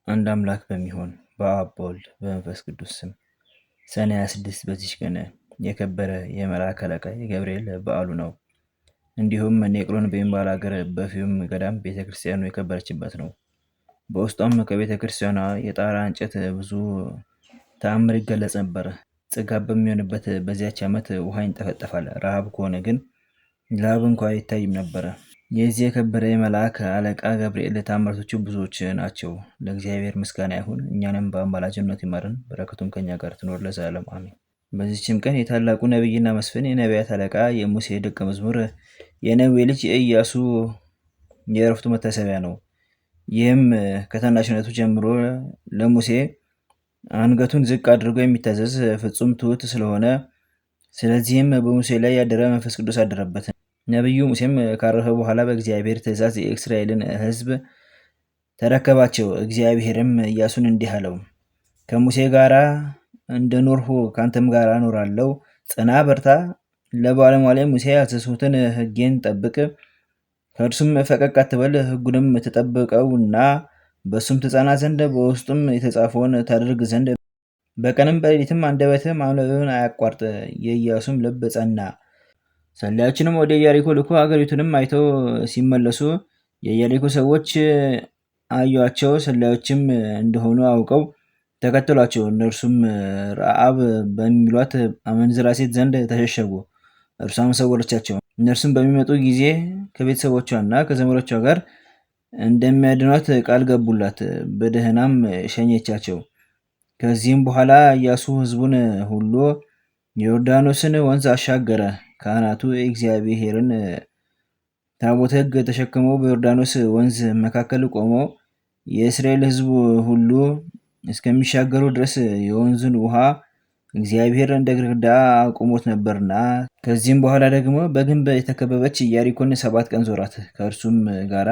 አንድ አምላክ በሚሆን በአብ በወልድ በመንፈስ ቅዱስ ስም ሰኔ 26 በዚች ቀን የከበረ የመልአክ አለቃ የገብርኤል በዓሉ ነው። እንዲሁም ኔቅሎን በሚባል ሀገር በፊዩም ገዳም ቤተክርስቲያኑ የከበረችበት ነው። በውስጧም ከቤተ ክርስቲያኗ የጣራ እንጨት ብዙ ተአምር ይገለጽ ነበር። ጽጋብ በሚሆንበት በዚያች ዓመት ውሃ ይንጠፈጠፋል። ረሃብ ከሆነ ግን ላብ እንኳ አይታይም ነበረ። የዚህ የከበረ የመልአክ አለቃ ገብርኤል ተአምራቶቹ ብዙዎች ናቸው። ለእግዚአብሔር ምስጋና ይሁን፣ እኛንም በአማላጅነቱ ይማረን፣ በረከቱም ከኛ ጋር ትኖር ለዘላለም አሜን። በዚችም ቀን የታላቁ ነቢይና መስፍን የነቢያት አለቃ የሙሴ ደቀ መዝሙር የነዌ ልጅ የኢያሱ የዕረፍቱ መታሰቢያ ነው። ይህም ከታናሽነቱ ጀምሮ ለሙሴ አንገቱን ዝቅ አድርጎ የሚታዘዝ ፍጹም ትሑት ስለሆነ፣ ስለዚህም በሙሴ ላይ ያደረ መንፈስ ቅዱስ አደረበት። ነቢዩ ሙሴም ካረፈ በኋላ በእግዚአብሔር ትእዛዝ የእስራኤልን ሕዝብ ተረከባቸው። እግዚአብሔርም ኢያሱን እንዲህ አለው፣ ከሙሴ ጋር እንደኖርሁ ከአንተም ጋር እኖራለሁ። ጽና፣ በርታ። ለባለሟሌ ሙሴ ያዘዝሁትን ሕጌን ጠብቅ፣ ከእርሱም ፈቀቅ አትበል። ሕጉንም ትጠብቀውና በእሱም ትጸና ዘንድ በውስጡም የተጻፈውን ታደርግ ዘንድ በቀንም በሌሊትም አንደበትህ ማንበብን አያቋርጥ። የኢያሱም ልብ ጸና። ሰላዮችንም ወደ ኢያሪኮ ልኮ አገሪቱንም አይተው ሲመለሱ የኢያሪኮ ሰዎች አዩአቸው። ሰላዮችም እንደሆኑ አውቀው ተከተሏቸው። እነርሱም ረአብ በሚሏት አመንዝራ ሴት ዘንድ ተሸሸጉ። እርሷም ሰወረቻቸው። እነርሱም በሚመጡ ጊዜ ከቤተሰቦቿና ከዘመዶቿ ጋር እንደሚያድኗት ቃል ገቡላት። በደህናም ሸኘቻቸው። ከዚህም በኋላ ኢያሱ ሕዝቡን ሁሉ የዮርዳኖስን ወንዝ አሻገረ። ካህናቱ የእግዚአብሔርን ታቦተ ሕግ ተሸክመው በዮርዳኖስ ወንዝ መካከል ቆመው የእስራኤል ሕዝብ ሁሉ እስከሚሻገሩ ድረስ የወንዙን ውሃ እግዚአብሔር እንደ ግድግዳ አቁሞት ነበርና። ከዚህም በኋላ ደግሞ በግንብ የተከበበች ኢያሪኮን 7 ቀን ዞራት። ከእርሱም ጋራ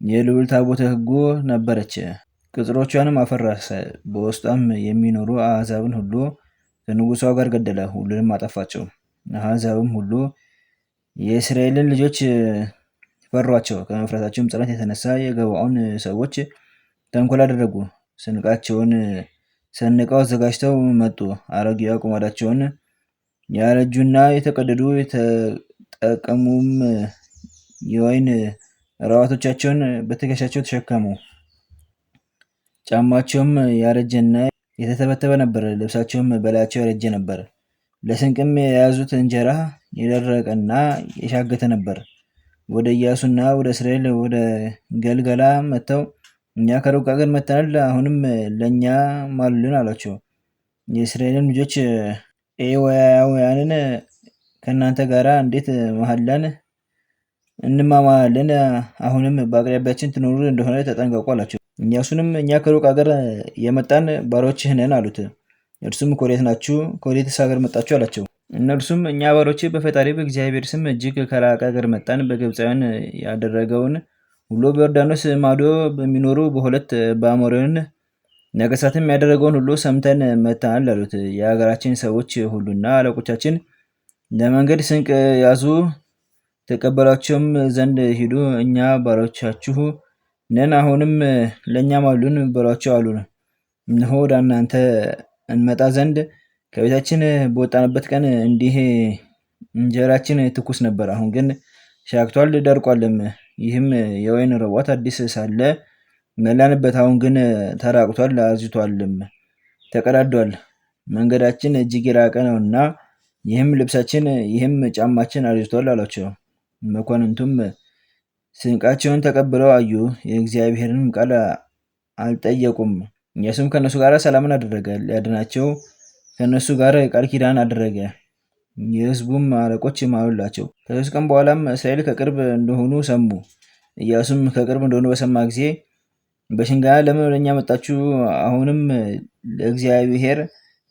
የልዑል ታቦተ ሕጉ ነበረች። ቅጽሮቿንም አፈረሰ። በውስጧም የሚኖሩ አሕዛብን ሁሉ ከንጉሷ ጋር ገደለ። ሁሉንም አጠፋቸው። አሕዛብም ሁሉ የእስራኤልን ልጆች ፈሯቸው። ከመፍራታቸውም ጽናት የተነሳ የገባዖን ሰዎች ተንኮል አደረጉ። ስንቃቸውን ሰንቀው አዘጋጅተው መጡ። አሮጌ አቁማዳቸውን ያረጁና የተቀደዱ የተጠቀሙም የወይን ራዋቶቻቸውን በትከሻቸው ተሸከሙ። ጫማቸውም ያረጀና የተተበተበ ነበር። ልብሳቸውም በላያቸው ያረጀ ነበር። ለስንቅም የያዙት እንጀራ የደረቀና የሻገተ ነበር። ወደ ኢያሱና ወደ እስራኤል ወደ ገልገላ መጥተው እኛ ከሩቅ አገር መጥተናል፣ አሁንም ለእኛ ማሉልን አሏቸው። የእስራኤልን ልጆች ኤዋያውያንን ከእናንተ ጋር እንዴት መሐላን እንማማላለን? አሁንም በአቅራቢያችን ትኖሩ እንደሆነ ተጠንቀቁ አላቸው። ኢያሱንም እኛ ከሩቅ አገር የመጣን ባሮችህ ነን አሉት። እርሱም ከወዴት ናችሁ? ከወዴትስ ሀገር መጣችሁ አላቸው። እነርሱም እኛ ባሮችህ በፈጣሪ በእግዚአብሔር ስም እጅግ ከራቀ ሀገር መጣን። በግብፃውያን ያደረገውን ሁሉ በዮርዳኖስ ማዶ በሚኖሩ በሁለት በአሞራውያን ነገሥታትም ያደረገውን ሁሉ ሰምተን መጥተናል አሉት። የሀገራችን ሰዎች ሁሉና አለቆቻችን ለመንገድ ስንቅ ያዙ፣ ተቀበሏቸውም ዘንድ ሂዱ። እኛ ባሮቻችሁ ነን፣ አሁንም ለእኛ ማሉን በሏቸው አሉን። እነሆ ወደ እናንተ እንመጣ ዘንድ ከቤታችን በወጣንበት ቀን እንዲህ እንጀራችን ትኩስ ነበር። አሁን ግን ሻግቷል ደርቋልም። ይህም የወይን ረቧት አዲስ ሳለ መላንበት። አሁን ግን ተራቁቷል አዝቷልም ተቀዳዷል። መንገዳችን እጅግ የራቀ ነውና ይህም ልብሳችን ይህም ጫማችን አርጅቷል አሏቸው። መኳንንቱም ስንቃቸውን ተቀብለው አዩ፣ የእግዚአብሔርንም ቃል አልጠየቁም። ኢያሱም ከእነሱ ጋር ሰላምን አደረገ፣ ሊያድናቸው ከእነሱ ጋር ቃል ኪዳን አደረገ። የሕዝቡም አለቆች ማሉላቸው። ከ3 ቀን በኋላም እስራኤል ከቅርብ እንደሆኑ ሰሙ። ኢያሱም ከቅርብ እንደሆኑ በሰማ ጊዜ በሽንገላ ለምን ወደ እኛ መጣችሁ? አሁንም ለእግዚአብሔር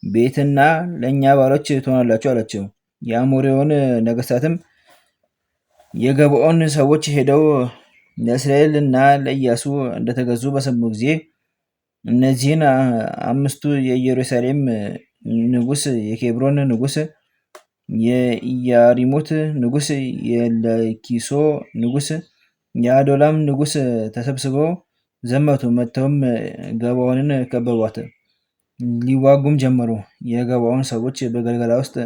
ቤትና ለእኛ ባሮች ትሆናላችሁ አላቸው። የአሞራውያን ነገሥታትም የገባዖን ሰዎች ሄደው ለእስራኤል እና ለኢያሱ እንደተገዙ በሰሙ ጊዜ እነዚህን 5ቱ የኢየሩሳሌም ንጉሥ፣ የኬብሮን ንጉሥ፣ የኢያሪሙት ንጉሥ፣ የለኪሶ ንጉሥ፣ የአዶላም ንጉሥ ተሰብስበው ዘመቱ። መጥተውም ገባዖንን ከበቧት፣ ሊዋጉም ጀመሩ። የገባዖን ሰዎች በገልገላ ውስጥ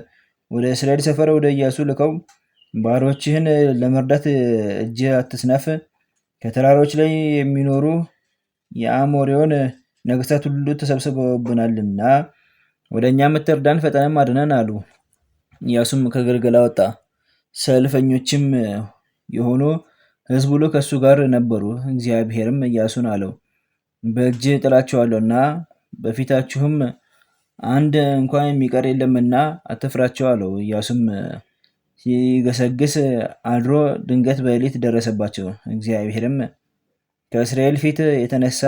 ወደ እስራኤል ሰፈር ወደ ኢያሱ ልከው ባሮችህን ለመርዳት እጅ አትስነፍ፣ ከተራሮች ላይ የሚኖሩ የአሞሬውን ነገስታት ሁሉ ተሰብስበውብናልና ወደ እኛ የምትርዳን ፈጥነን አድነን አሉ። ኢያሱም ከገልገላ ወጣ። ሰልፈኞችም የሆኑ ሕዝብ ሁሉ ከእሱ ጋር ነበሩ። እግዚአብሔርም ኢያሱን አለው፣ በእጅ ጥላቸዋለሁና በፊታችሁም አንድ እንኳን የሚቀር የለምና አትፍራቸው አለው። ኢያሱም ሲገሰግስ አድሮ ድንገት በሌሊት ደረሰባቸው። እግዚአብሔርም ከእስራኤል ፊት የተነሳ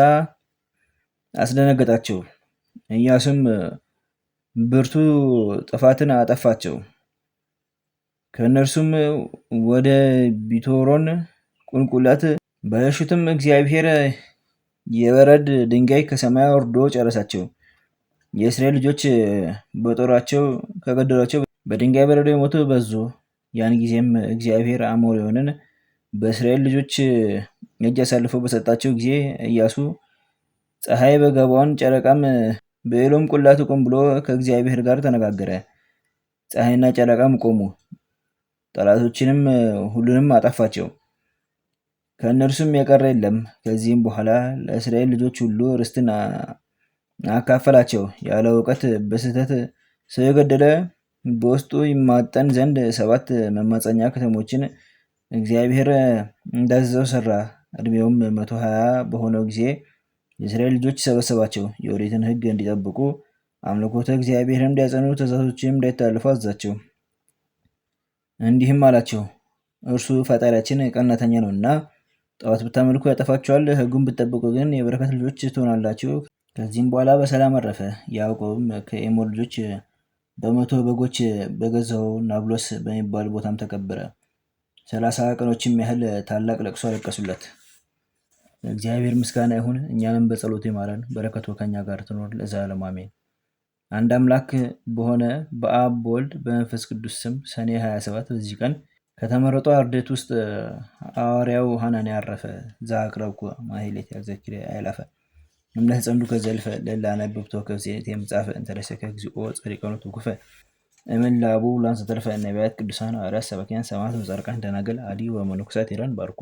አስደነገጣቸው። ኢያሱም ብርቱ ጥፋትን አጠፋቸው። ከእነርሱም ወደ ቢቶሮን ቁልቁለት በሸሹትም እግዚአብሔር የበረድ ድንጋይ ከሰማይ ወርዶ ጨረሳቸው። የእስራኤል ልጆች በጦራቸው ከገደሏቸው በድንጋይ በረዶ የሞቱ በዙ። ያን ጊዜም እግዚአብሔር አሞሬዎንን በእስራኤል ልጆች እጅ አሳልፎ በሰጣቸው ጊዜ ኢያሱ ፀሐይ በገባዖን ጨረቃም በኤሎም ቁላት ቁም ብሎ ከእግዚአብሔር ጋር ተነጋገረ። ፀሐይና ጨረቃም ቆሙ፣ ጠላቶችንም ሁሉንም አጠፋቸው፣ ከእነርሱም የቀረ የለም። ከዚህም በኋላ ለእስራኤል ልጆች ሁሉ ርስትን አካፈላቸው። ያለ እውቀት በስህተት ሰው የገደለ በውስጡ ይማጠን ዘንድ 7 መማፀኛ ከተሞችን እግዚአብሔር እንዳዘዘው ሰራ። እድሜውም 120 በሆነው ጊዜ የእስራኤል ልጆች ሰበሰባቸው። የኦሪትን ሕግ እንዲጠብቁ አምልኮተ እግዚአብሔርን እንዲያጸኑ ትእዛዞችንም እንዳይተላለፉ አዘዛቸው። እንዲህም አላቸው፣ እርሱ ፈጣሪያችን ቀናተኛ ነውና ጣዖት ብታመልኩ ያጠፋችኋል፣ ሕጉን ብትጠብቁ ግን የበረከት ልጆች ትሆናላችሁ። ከዚህም በኋላ በሰላም አረፈ። ያዕቆብም ከኤሞር ልጆች በ100 በጎች በገዛው ናብሎስ በሚባል ቦታም ተቀበረ። 30 ቀኖችም ያህል ታላቅ ለቅሶ አለቀሱለት። እግዚአብሔር ምስጋና ይሁን፣ እኛንም በጸሎቱ ይማረን፣ በረከቱ ከኛ ጋር ትኖር ለዘላለሙ አሜን። አንድ አምላክ በሆነ በአብ በወልድ በመንፈስ ቅዱስ ስም ሰኔ 27 በዚህ ቀን ከተመረጡ አርድእት ውስጥ ሐዋርያው ሐናንያ አረፈ። ዘአቅረብኩ ማሕሌተ ዘኪርየ አእላፈ እምለተ ጸምዱከ ዘልፈ ለላነብብቶ ከብዜት የምጻፈ እንተረሰከ እግዚኦ ጸሪቀኑ ትኩፈ እምላቡ ላንሰ ተርፈ ነቢያት ቅዱሳን ሐዋርያት ሰባክያን ሰማዕታት ወጻድቃን ደናግል አዲ ወመነኮሳት ሄራን ባርኮ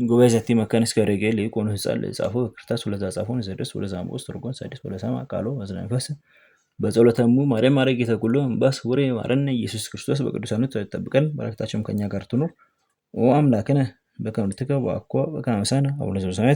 ጉባኤ ዘቲ መካን እስከ ረጌ ሊቆኑ ህጻን ለጻፉ ክርስቶስ ወለዛ ጻፉን ዘደስ ወለዛ ሞስ ትርጎን ሰደስ ወለሰማ ቃሎ መዝነፈስ በጸሎተሙ ማርያም ማረግ የተኩሉ እምባስ ወሬ ማረነ ኢየሱስ ክርስቶስ በቅዱሳኑ ተጠብቀን በረከታቸውም ከኛ ጋር ትኑር። ኦ አምላክነ በከመ ትከ ወአኮ በከመ አምሳነ አቡነ ዘበሰማያት